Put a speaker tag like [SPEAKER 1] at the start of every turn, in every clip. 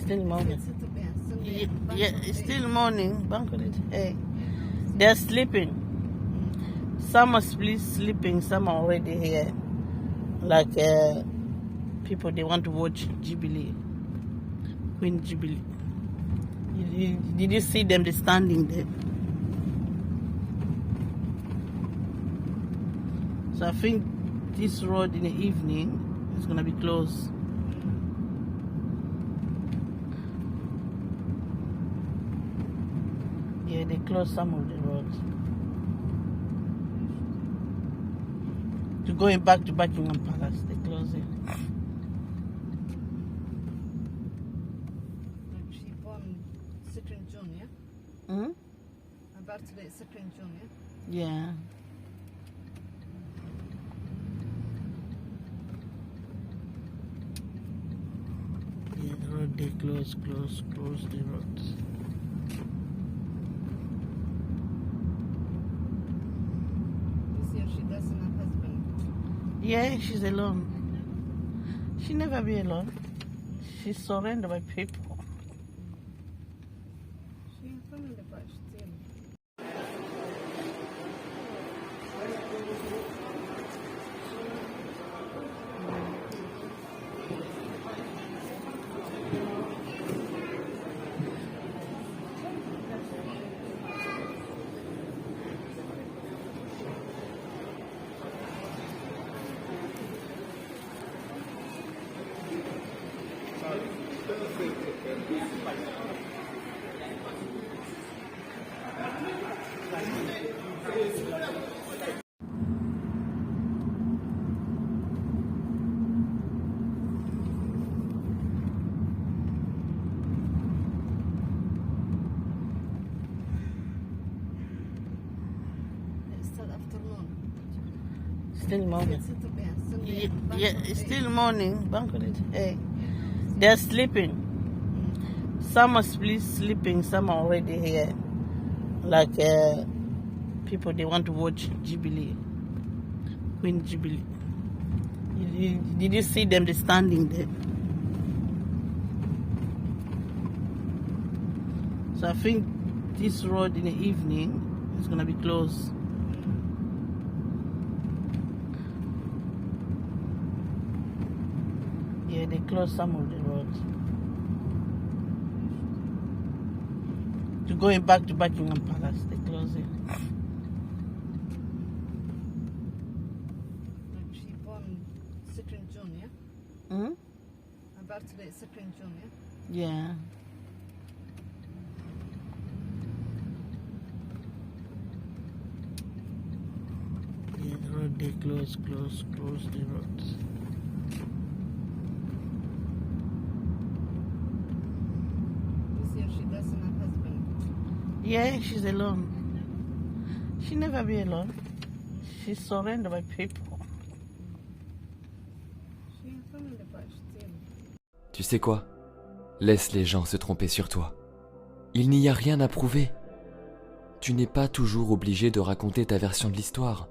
[SPEAKER 1] Still morning. Yeah, it's still morning. Bank holiday. Hey, they're sleeping. Some are sleeping. Some are already here. Like people, they want to watch Jubilee, Queen Jubilee. Did you see them? They're standing there. So I think this road in the evening is gonna be closed. Yeah, they close some of the roads. To going back to Buckingham Palace, they close it.
[SPEAKER 2] She born 2nd June, yeah?
[SPEAKER 1] Hmm?
[SPEAKER 2] Her birthday is 2nd June, yeah?
[SPEAKER 1] Yeah. Yeah, the road they close the roads.
[SPEAKER 2] This year she doesn't have husband.
[SPEAKER 1] Yeah, she's alone. She never be alone. She's surrounded by people.
[SPEAKER 2] She has family, but still. afternoon.
[SPEAKER 1] Still morning.
[SPEAKER 2] Sunday.
[SPEAKER 1] Yeah, it's still morning. Bank holiday. Hey, they're sleeping. Some are sleeping. Some are already here. Like people, they want to watch Jubilee, Queen Jubilee. Did you see them? They're standing there. So I think this road in the evening is gonna be closed. Yeah, they close some of the roads. To going back to Buckingham Palace, they close it.
[SPEAKER 2] She born 2nd June, yeah?
[SPEAKER 1] Hmm?
[SPEAKER 2] Her birthday is 2nd June, yeah?
[SPEAKER 1] Yeah. Yeah, the road they close the roads.
[SPEAKER 2] This year she doesn't have husband.
[SPEAKER 1] Yeah, she's alone. She never be alone. She's surrounded by people.
[SPEAKER 2] She has family, but still.
[SPEAKER 3] Tu sais quoi? Laisse les gens se tromper sur toi. Il n'y a rien à prouver. Tu n'es pas toujours obligé de raconter ta version de l'histoire.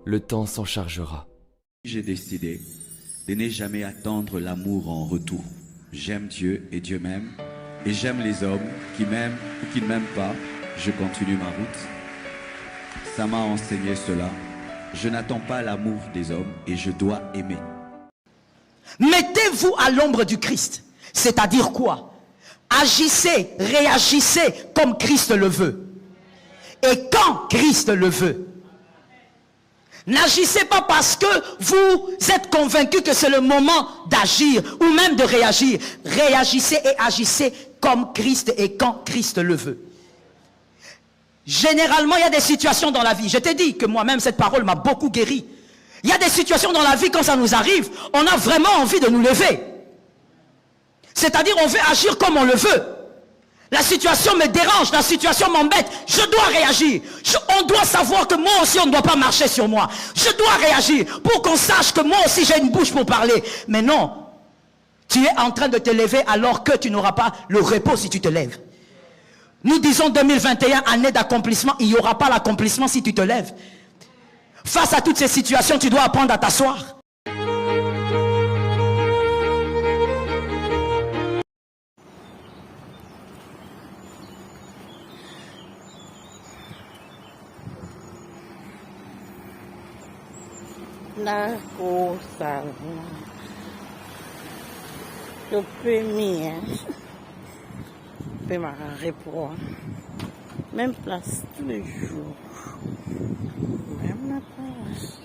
[SPEAKER 3] Le temps s'en chargera.
[SPEAKER 4] J'ai décidé de ne jamais attendre l'amour en retour. J'aime Dieu et Dieu m'aime. Et j'aime les hommes qui m'aiment ou qui ne m'aiment pas. Je continue ma route. Ça m'a enseigné cela. Je n'attends pas l'amour des hommes et je dois aimer.
[SPEAKER 5] Mettez-vous à l'ombre du Christ. C'est-à-dire quoi? Agissez, réagissez comme Christ le veut. Et quand Christ le veut. N'agissez pas parce que vous êtes convaincu que c'est le moment d'agir ou même de réagir. Réagissez et agissez comme Christ et quand Christ le veut. Généralement, il y a des situations dans la vie. Je t'ai dit que moi-même, cette parole m'a beaucoup guéri. Il y a des situations dans la vie, quand ça nous arrive, on a vraiment envie de nous lever. C'est-à-dire, on veut agir comme on le veut. La situation me dérange, la situation m'embête. Je dois réagir. On doit savoir que moi aussi, on ne doit pas marcher sur moi. Je dois réagir pour qu'on sache que moi aussi, j'ai une bouche pour parler. Mais non, tu es en train de te lever alors que tu n'auras pas le repos si tu te lèves. Nous disons 2021, année d'accomplissement. Il n'y aura pas l'accomplissement si tu te lèves. Face à toutes ces situations, tu dois apprendre à t'asseoir.
[SPEAKER 1] La cosa. Le premier. Je peux m'arranger pour même place tous les jours. Même la place.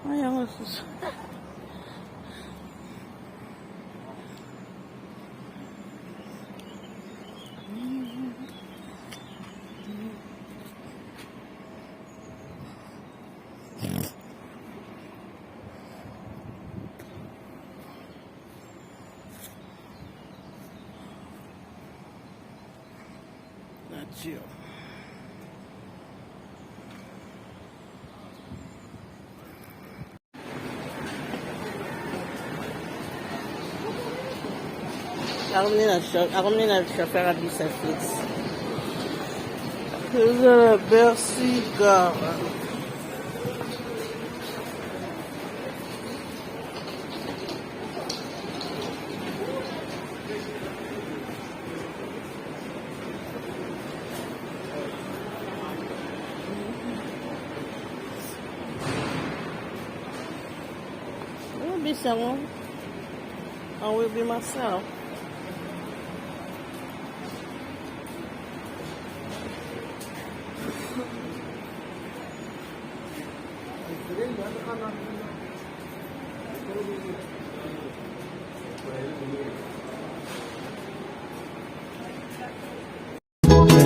[SPEAKER 1] Voyons, c'est ça. Adieu. Ramener notre chauffeur à Bissafix. Bercy Gare. I will be someone. I will be myself.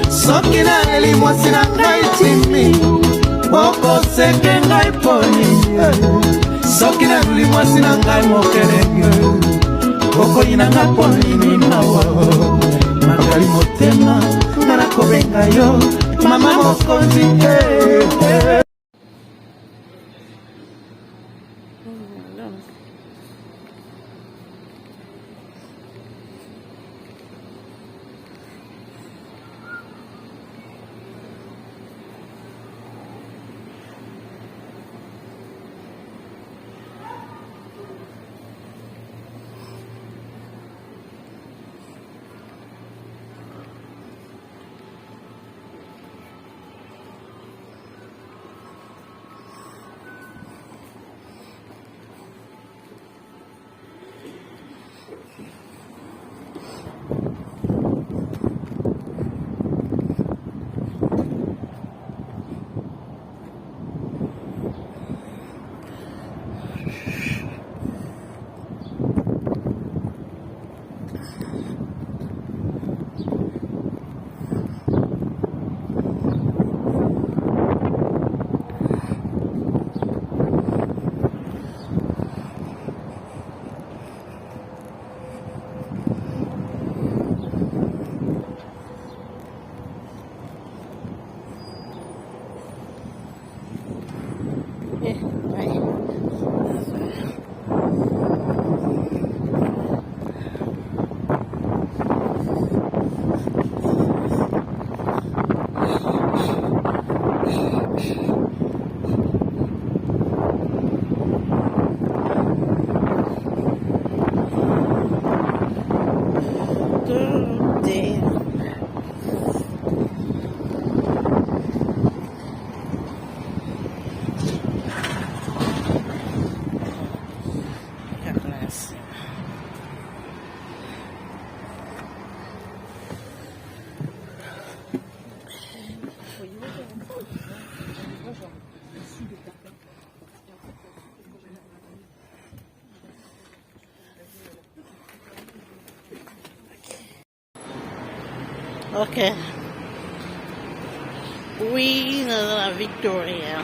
[SPEAKER 6] Soki naleli mwasi na ngai timi okoseke ngai poni soki naleli mwasi na ngai mokelenge okoyina ngai poni nawa makali motema kobenga yo mama mokonzi
[SPEAKER 1] Ok. Oui, dans la Victoria.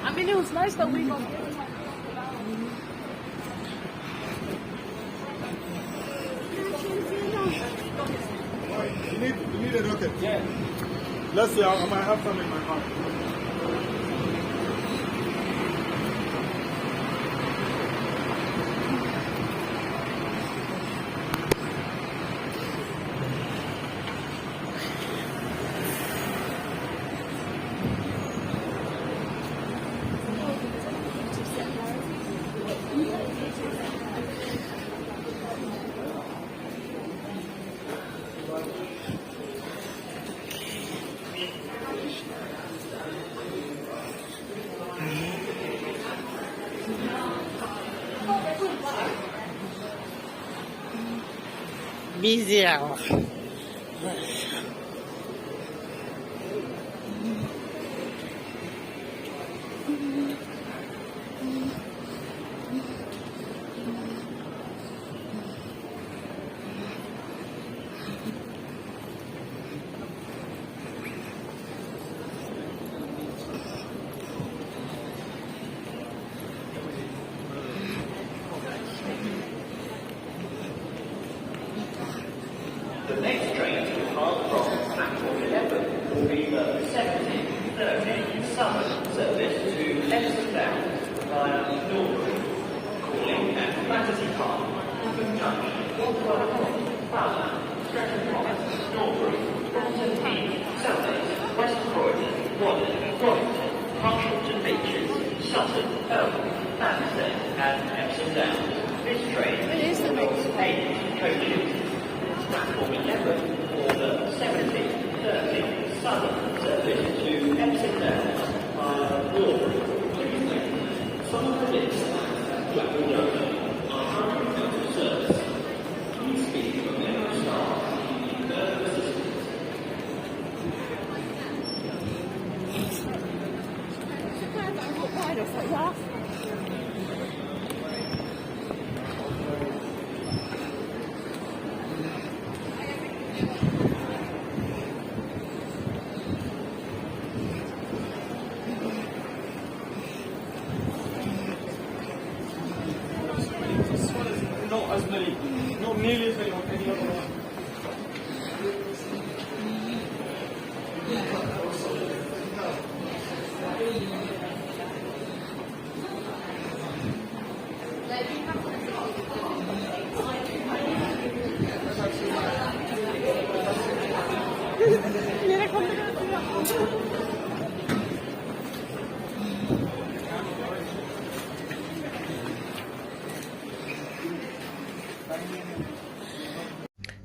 [SPEAKER 7] I mean, it was nice that we got.
[SPEAKER 8] You need a rocket? Yeah. Let's see, I might have some in my car.
[SPEAKER 1] Busy hour.
[SPEAKER 9] The next train to depart from platform 11 will be the 17:30 summer service to Epsom Downs via Norbury, calling at Battersea Park, Clapham Junction, Walsall Cross, Fowler, Streatham Cross, Norbury, Brompton Heath, Southeast, West Croydon, Wadley, Warrington, Harshington Beaches, Sutton, Elm, Banstead and Epsom Downs. this train will take coaches. Platform 11 for the 70:30 Southern service to Epsom Downs via Norwood. Please make some minutes at Blackpool Junction. Our current service. Please speak from the staff.
[SPEAKER 8] Not as many, not nearly as many on any other one.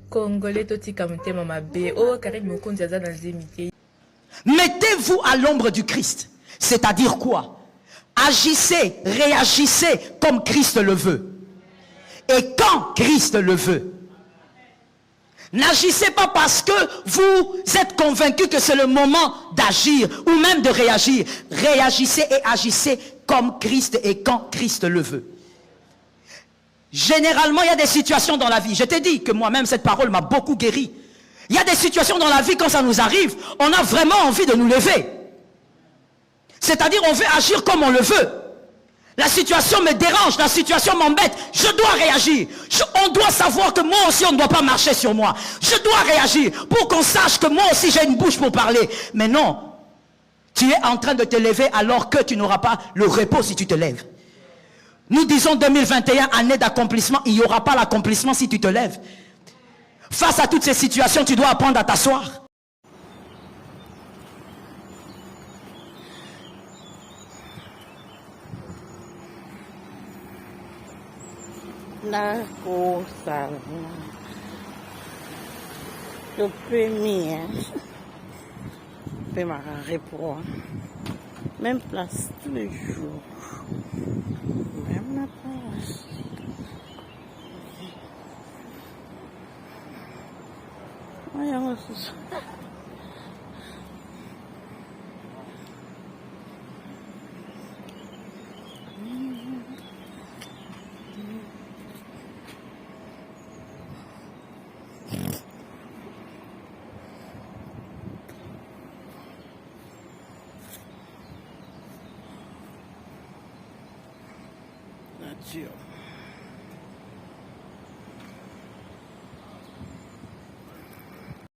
[SPEAKER 10] Congolais totika mutema mabe o Karim Mokonzi aza na nzemite.
[SPEAKER 5] Mettez-vous à l'ombre du Christ. C'est-à-dire quoi? Agissez, réagissez comme Christ le veut. Et quand Christ le veut. N'agissez pas parce que vous êtes convaincu que c'est le moment d'agir ou même de réagir. Réagissez et agissez comme Christ et quand Christ le veut. Généralement, il y a des situations dans la vie. Je t'ai dit que moi-même, cette parole m'a beaucoup guéri. Il y a des situations dans la vie, quand ça nous arrive, on a vraiment envie de nous lever. C'est-à-dire, on veut agir comme on le veut. La situation me dérange, la situation m'embête. Je dois réagir. On doit savoir que moi aussi, on ne doit pas marcher sur moi. Je dois réagir pour qu'on sache que moi aussi, j'ai une bouche pour parler. Mais non, tu es en train de te lever alors que tu n'auras pas le repos si tu te lèves. Nous disons 2021, année d'accomplissement. Il n'y aura pas l'accomplissement si tu te lèves. Face à toutes ces situations, tu dois apprendre à t'asseoir.
[SPEAKER 1] Le premier, ma répondre. Même place tous les jours. Même la place. Voyons ce soir. Adieu.